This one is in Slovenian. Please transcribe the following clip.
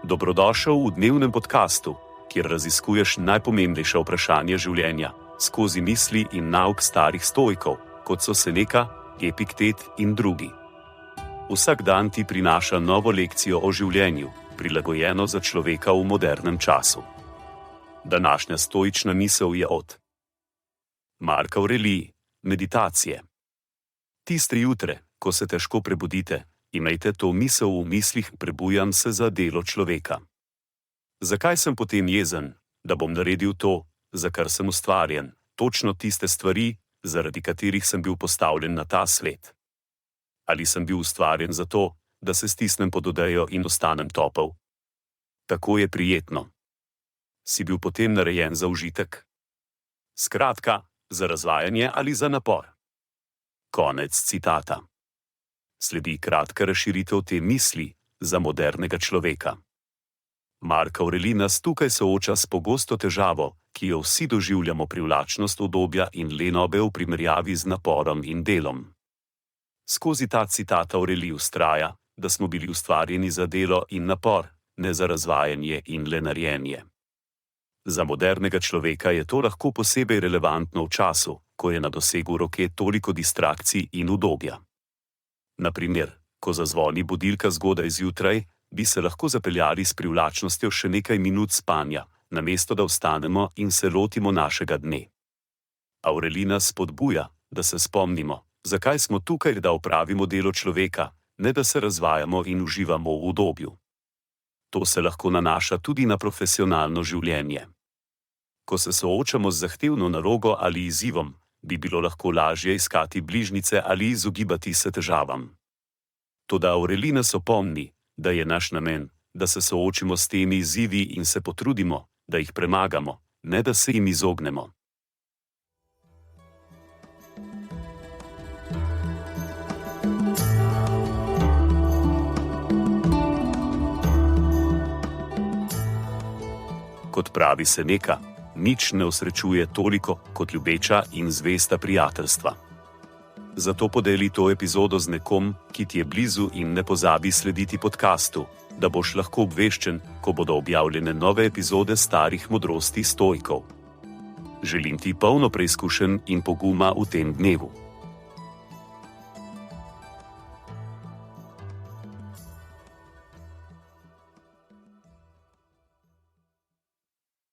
Dobrodošel v dnevnem podkastu, kjer raziskuješ najpomembnejša vprašanja življenja skozi misli in nauk starih stoikov, kot so Seneca, Epiktet in drugi. Vsak dan ti prinaša novo lekcijo o življenju, prilagojeno za človeka v modernem času. Današnja stoična misel je od Marka Aurelij, meditacije. Tiste jutre, ko se težko prebudite, imejte to misel v mislih: prebujam se za delo človeka. Zakaj sem potem jezen? Da bom naredil to, za kar sem ustvarjen, točno tiste stvari, zaradi katerih sem bil postavljen na ta svet. Ali sem bil ustvarjen za to, da se stisnem pod odejo in ostanem topel? Tako je prijetno. Si bil potem narejen za užitek? Skratka, za razvajanje ali za napor? Konec citata. Sledi kratka razširitev te misli za modernega človeka. Mark Aurelij nas tukaj sooča s pogosto težavo, ki jo vsi doživljamo: privlačnost udobja in lenobe v primerjavi z naporom in delom. Skozi ta citat Aurelij vztraja, da smo bili ustvarjeni za delo in napor, ne za razvajanje in lenarjenje. Za modernega človeka je to lahko posebej relevantno v času, ko je na dosegu roke toliko distrakcij in udobja. Na primer, ko zazvoni budilka zgodaj zjutraj, bi se lahko zapeljali s privlačnostjo še nekaj minut spanja, namesto da vstanemo in se lotimo našega dne. Aurelij nas spodbuja, da se spomnimo, zakaj smo tukaj, da opravimo delo človeka, ne da se razvajamo in uživamo v udobju. To se lahko nanaša tudi na profesionalno življenje. Ko se soočamo z zahtevno nalogo ali izzivom, bi bilo lahko lažje iskati bližnjice ali izogibati se težavam. Toda Aurelij nas opomni, da je naš namen, da se soočimo s temi izzivi in se potrudimo, da jih premagamo, ne da se jim izognemo. Kot pravi Seneca, nič ne osrečuje toliko kot ljubeča in zvesta prijateljstva. Zato podeli to epizodo z nekom, ki ti je blizu, in ne pozabi slediti podkastu, da boš lahko obveščen, ko bodo objavljene nove epizode starih modrosti stoikov. Želim ti polno preizkušenj in poguma v tem dnevu.